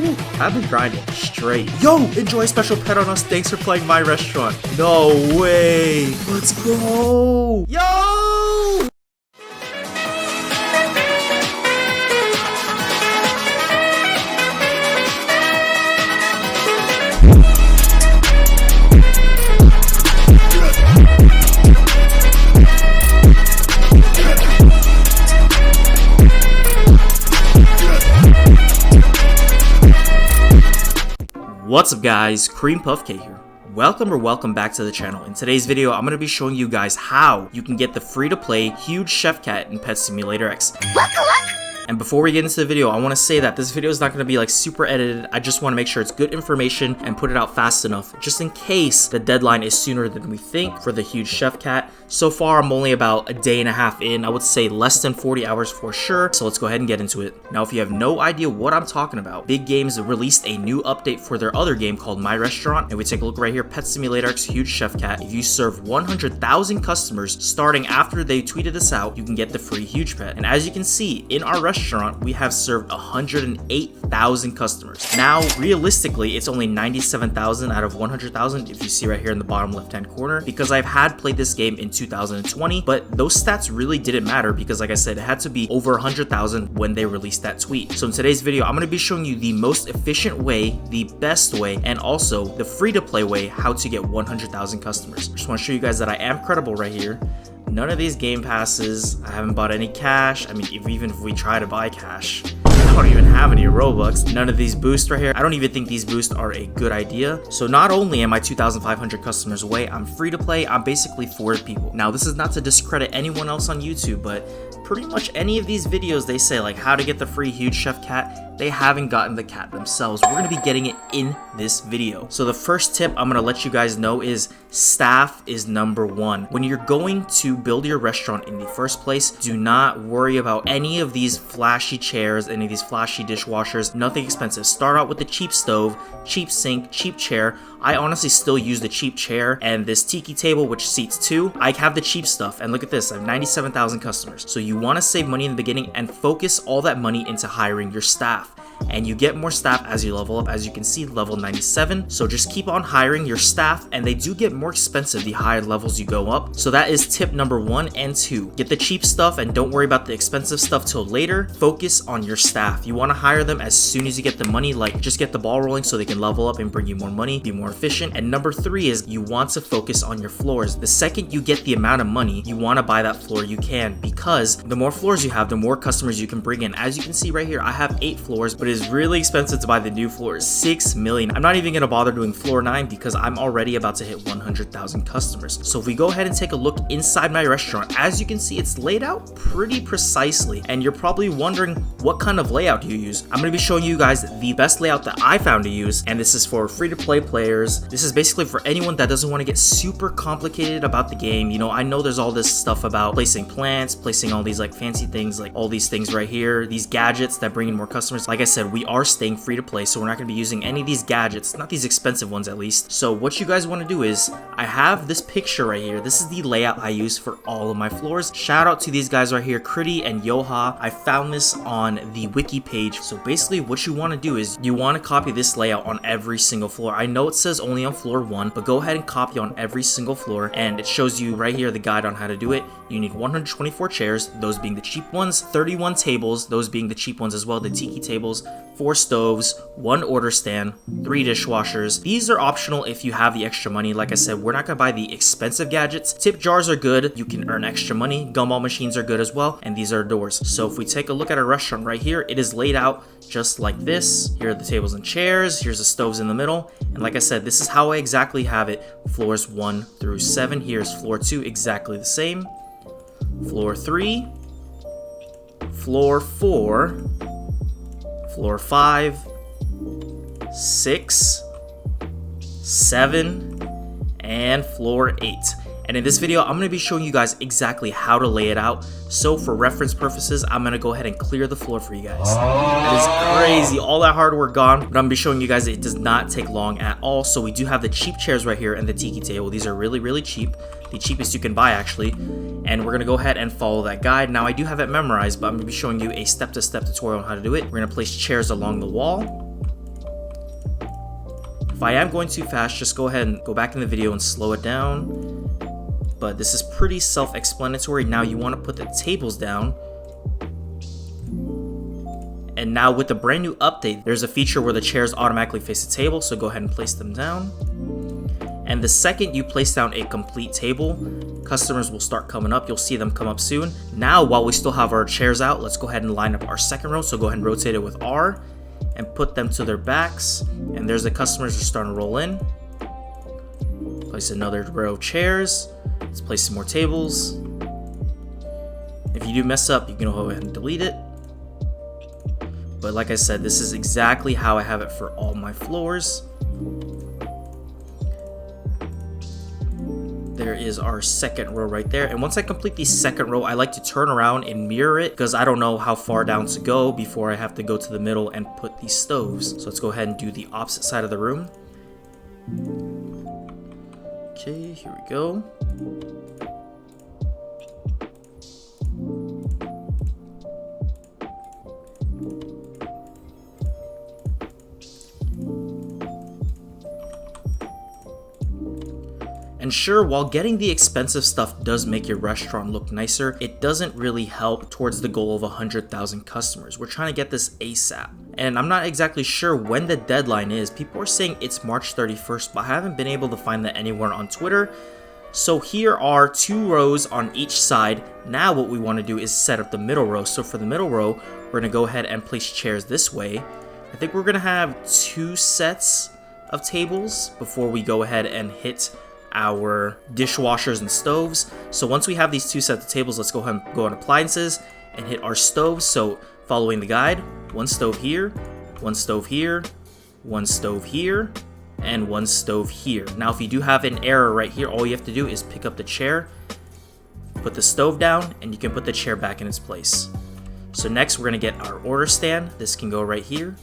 I've been grinding straight. Yo, enjoy a special pet on us. Thanks for playing my restaurant. No way. Let's go. Yo! What's up guys, Cream Puff K here. Welcome back to the channel. In today's video, I'm going to be showing you guys how you can get the free-to-play huge chef cat in Pet Simulator X. And before we get into the video, I want to say that this video is not going to be like super edited. I just want to make sure it's good information and put it out fast enough, just in case the deadline is sooner than we think for the huge chef cat. So far, I'm only about a day and a half in. I would say less than 40 hours for sure. So let's go ahead and get into it. Now, if you have no idea what I'm talking about, Big Games released a new update for their other game called My Restaurant. And we take a look right here, Pet Simulator X Huge Chef Cat. If you serve 100,000 customers starting after they tweeted this out, you can get the free huge pet. And as you can see, in our restaurant, we have served 108,000 customers. Now, realistically, it's only 97,000 out of 100,000 if you see right here in the bottom left-hand corner, because I've had played this game in 2020, but those stats really didn't matter because, like I said, it had to be over 100,000 when they released that tweet. So in today's video, I'm going to be showing you the most efficient way, the best way, and also the free-to-play way how to get 100,000 customers. Just want to show you guys that I am credible right here. None of these game passes. I haven't bought any cash. I mean, even if we try to buy cash, I don't even have any Robux. None of these boosts right here. I don't even think these boosts are a good idea. So not only am I 2,500 customers away, I'm free to play. I'm basically for people. Now, this is not to discredit anyone else on YouTube, but pretty much any of these videos they say like how to get the free huge chef cat, they haven't gotten the cat themselves. We're going to be getting it in this video. So the first tip I'm going to let you guys know is staff is number one. When you're going to build your restaurant in the first place, do not worry about any of these flashy chairs, any of these flashy dishwashers, nothing expensive. Start out with the cheap stove, cheap sink, cheap chair. I honestly still use the cheap chair and this tiki table, which seats two. I have the cheap stuff, and look at this, I have 97,000 customers. So you want to save money in the beginning and focus all that money into hiring your staff. And you get more staff as you level up. As you can see, level 97. So just keep on hiring your staff, and they do get more expensive the higher levels you go up. So that is tip number 1 and 2. Get the cheap stuff and don't worry about the expensive stuff till later. Focus on your staff. You want to hire them as soon as you get the money, like just get the ball rolling so they can level up and bring you more money, be more efficient. And number 3 is you want to focus on your floors. The second you get the amount of money, you want to buy that floor you can, because the more floors you have, the more customers you can bring in. As you can see right here, I have 8 floors, but it is really expensive to buy the new floors, 6 million. I'm not even gonna bother doing floor 9 because I'm already about to hit 100,000 customers. So if we go ahead and take a look inside my restaurant, as you can see, it's laid out pretty precisely. And you're probably wondering, what kind of layout do you use? I'm gonna be showing you guys the best layout that I found to use, and this is for free-to-play players. This is basically for anyone that doesn't want to get super complicated about the game. You know, I know there's all this stuff about placing plants, placing all these like fancy things, like all these things right here, these gadgets that bring in more customers. Like I said, we are staying free to play, so we're not going to be using any of these gadgets, not these expensive ones at least. So what you guys want to do is, I have this picture right here. This is the layout I use for all of my floors. Shout out to these guys right here, Critty and Yoha. I found this on the wiki page. So basically what you want to do is you want to copy this layout on every single floor. I know it says only on floor 1, but go ahead and copy on every single floor, and it shows you right here the guide on how to do it. You need 124 chairs, those being the cheap ones, 31 tables, those being the cheap ones as well, the tiki tables, 4 stoves, 1 order stand, 3 dishwashers. These are optional if you have the extra money. Like I said, we're not gonna buy the expensive gadgets. Tip jars are good, you can earn extra money. Gumball machines are good as well, and these are doors. So if we take a look at our restaurant right here, it is laid out just like this. Here are the tables and chairs, here's the stoves in the middle, and like I said, this is how I exactly have it. Floors 1 through 7, here's floor 2, exactly the same. Floor 3, floor 4, floor 5, 6, 7, and floor 8. And in this video, I'm going to be showing you guys exactly how to lay it out. So for reference purposes, I'm going to go ahead and clear the floor for you guys. That is crazy. All that hard work gone. But I'm going to be showing you guys it does not take long at all. So we do have the cheap chairs right here and the tiki table. These are really, really cheap. The cheapest you can buy, actually. And we're going to go ahead and follow that guide. Now, I do have it memorized, but I'm going to be showing you a step-to-step tutorial on how to do it. We're going to place chairs along the wall. If I am going too fast, just go ahead and go back in the video and slow it down. But this is pretty self-explanatory. Now you want to put the tables down. And now with the brand new update, there's a feature where the chairs automatically face the table, so go ahead and place them down. And the second you place down a complete table, customers will start coming up. You'll see them come up soon. Now, while we still have our chairs out, let's go ahead and line up our second row. So go ahead and rotate it with R and put them to their backs. And there's the customers are starting to roll in. Place another row of chairs. Let's place some more tables. If you do mess up, you can go ahead and delete it. But like I said, this is exactly how I have it for all my floors. There is our second row right there. And once I complete the second row, I like to turn around and mirror it because I don't know how far down to go before I have to go to the middle and put these stoves. So let's go ahead and do the opposite side of the room. Okay, here we go. And sure, while getting the expensive stuff does make your restaurant look nicer, it doesn't really help towards the goal of 100,000 customers. We're trying to get this ASAP. And I'm not exactly sure when the deadline is. People are saying it's March 31st, but I haven't been able to find that anywhere on Twitter. So here are 2 rows on each side. Now what we want to do is set up the middle row. So for the middle row, we're going to go ahead and place chairs this way. I think we're going to have 2 sets of tables before we go ahead and hit our dishwashers and stoves. So once we have these 2 sets of tables, let's go ahead and go on appliances and hit our stoves. So following the guide, 1 stove here, 1 stove here, 1 stove here, and 1 stove here. Now if you do have an error right here, all you have to do is pick up the chair, put the stove down, and you can put the chair back in its place. So next we're going to get our order stand. This can go right here.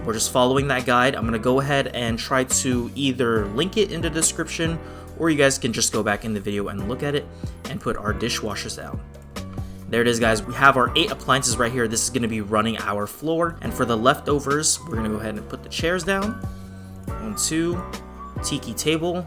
We're just following that guide. I'm going to go ahead and try to either link it in the description, or you guys can just go back in the video and look at it and put our dishwashers down. There it is, guys. We have our 8 appliances right here. This is going to be running our floor. And for the leftovers, we're going to go ahead and put the chairs down. 1, 2, tiki table.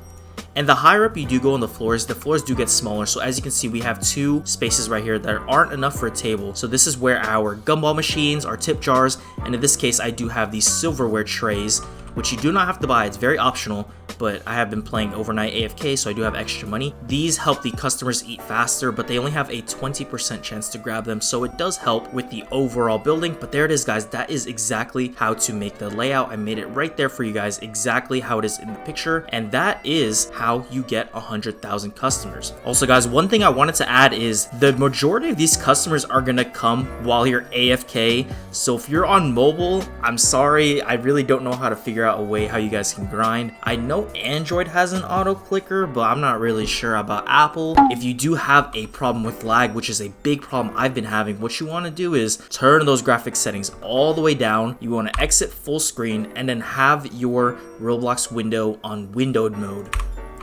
And the higher up you do go on the floors do get smaller. So as you can see, we have 2 spaces right here that aren't enough for a table. So this is where our gumball machines, our tip jars, and in this case, I do have these silverware trays, which you do not have to buy. It's very optional, but I have been playing overnight AFK, so I do have extra money. These help the customers eat faster, but they only have a 20% chance to grab them, so it does help with the overall building. But there it is, guys. That is exactly how to make the layout. I made it right there for you guys, exactly how it is in the picture, and that is how you get 100,000 customers. Also, guys, one thing I wanted to add is the majority of these customers are gonna come while you're AFK, so if you're on mobile, I'm sorry, I really don't know how to figure out a way how you guys can grind. I know Android has an auto clicker, but I'm not really sure about Apple. If you do have a problem with lag, which is a big problem I've been having, what you want to do is turn those graphics settings all the way down. You want to exit full screen and then have your Roblox window on windowed mode,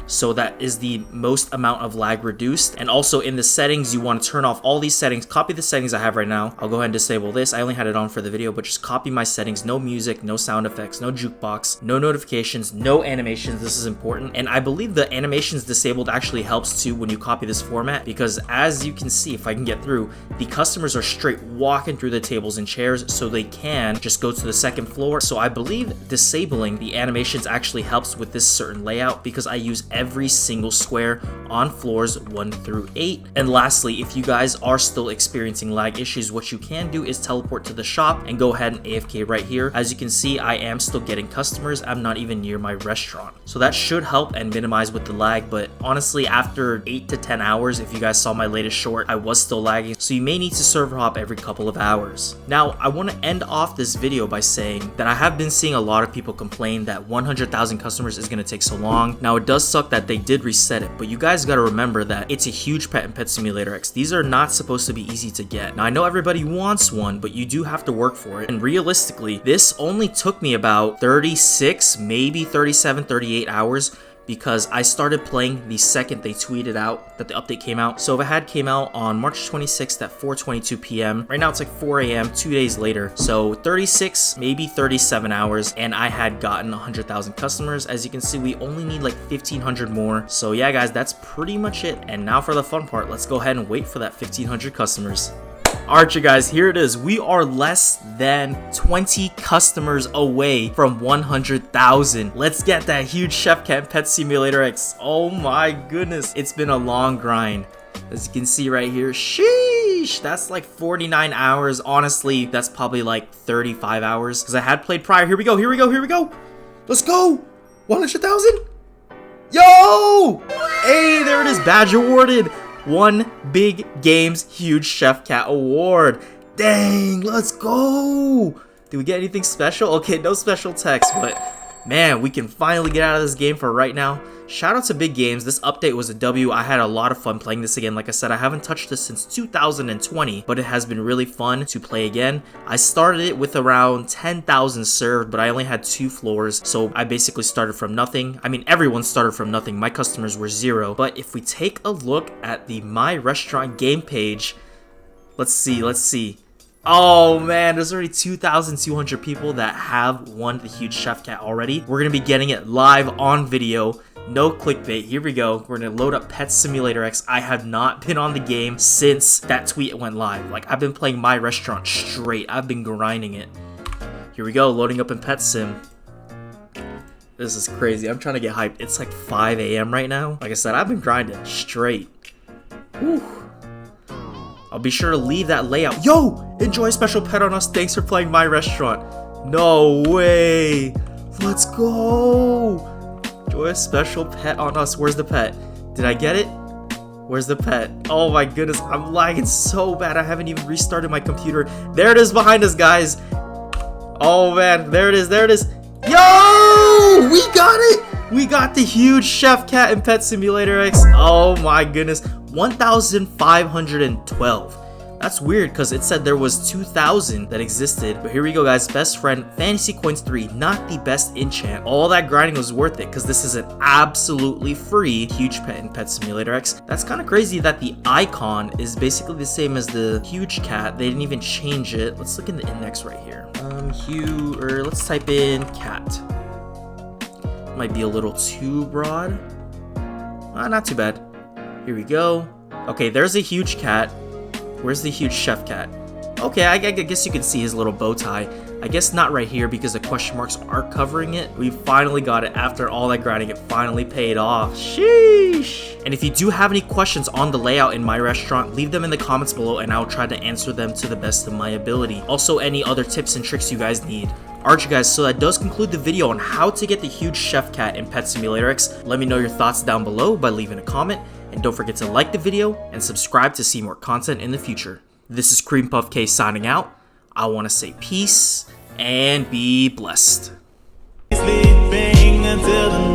so that is the most amount of lag reduced. And also in the settings, you want to turn off all these settings. Copy the settings I have right now. I'll go ahead and disable this. I only had it on for the video, but just copy my settings. No music, no sound effects, no jukebox, no notifications, no animations. This is important. And I believe the animations disabled actually helps too when you copy this format, because as you can see, if I can get through, the customers are straight walking through the tables and chairs, so they can just go to the second floor. So I believe disabling the animations actually helps with this certain layout, because I use every single square on floors 1 through 8. And lastly, if you guys are still experiencing lag issues, what you can do is teleport to the shop and go ahead and AFK right here. As you can see, I am still getting customers. I'm not even near my restaurant, so that should help and minimize with the lag. But honestly, after 8 to 10 hours, if you guys saw my latest short, I was still lagging, so you may need to server hop every couple of hours. Now, I want to end off this video by saying that I have been seeing a lot of people complain that 100,000 customers is going to take so long. Now, it does suck that they did reset it, but you guys got to remember that it's a huge pet in Pet Simulator X. These are not supposed to be easy to get. Now, I know everybody wants one, but you do have to work for it. And realistically, this only took me about 36, maybe 37, 38 hours, because I started playing the second they tweeted out that the update came out. So if it had came out on March 26th at 4:22 p.m. Right now it's like 4 a.m. 2 days later. So 36, maybe 37 hours, and I had gotten 100,000 customers. As you can see, we only need like 1,500 more. So yeah, guys, that's pretty much it. And now for the fun part, let's go ahead and wait for that 1,500 customers. Alright, you guys, here it is. We are less than 20 customers away from 100,000. Let's get that huge Chef Cat Pet Simulator X. Oh my goodness, it's been a long grind. As you can see right here, sheesh, that's like 49 hours. Honestly, that's probably like 35 hours because I had played prior. Here we go, here we go, here we go. Let's go. 100,000. Yo! Hey, there it is. Badge awarded. One Big Games Huge Chef Cat Award. Dang, let's go. Did we get anything special? Okay, no special text, but man, we can finally get out of this game for right now. Shout out to Big Games. This update was a W. I had a lot of fun playing this again. Like I said, I haven't touched this since 2020, but it has been really fun to play again. I started it with around 10,000 served, but I only had 2 floors, so I basically started from nothing. I mean, everyone started from nothing. My customers were 0. But if we take a look at the My Restaurant game page, let's see. Oh man, there's already 2,200 people that have won the huge Chef Cat already. We're gonna be getting it live on video. No clickbait. Here we go. We're gonna load up Pet Simulator X. I have not been on the game since that tweet went live. Like, I've been playing My Restaurant straight. I've been grinding it. Here we go, loading up in Pet Sim. This is crazy. I'm trying to get hyped. It's like 5 a.m. right now. Like I said, I've been grinding straight. Whew. I'll be sure to leave that layout. Yo! Enjoy a special pet on us. Thanks for playing My Restaurant. No way. Let's go. Enjoy a special pet on us. Where's the pet? Did I get it? Where's the pet? Oh my goodness, I'm lagging so bad. I haven't even restarted my computer. There it is behind us, guys. Oh man, there it is, there it is. Yo! We got it! We got the huge Chef Cat and Pet Simulator X. Oh my goodness. 1,512. That's weird because it said there was 2,000 that existed. But here we go, guys. Best friend, Fantasy Coins 3, not the best enchant. All that grinding was worth it because this is an absolutely free huge pet in Pet Simulator X. That's kind of crazy that the icon is basically the same as the huge cat. They didn't even change it. Let's look in the index right here. Let's type in cat. Might be a little too broad. Not too bad. Here we go. Okay, there's a huge cat. Where's the huge Chef Cat? Okay, I guess you can see his little bow tie. I guess not right here because the question marks are covering it. We finally got it after all that grinding. It finally paid off. Sheesh. And if you do have any questions on the layout in My Restaurant, leave them in the comments below and I'll try to answer them to the best of my ability. Also, any other tips and tricks you guys need. Alright, you guys, so that does conclude the video on how to get the huge Chef Cat in Pet Simulator X. Let me know your thoughts down below by leaving a comment. And don't forget to like the video and subscribe to see more content in the future. This is Cream Puff K signing out. I want to say peace and be blessed. Sleeping until the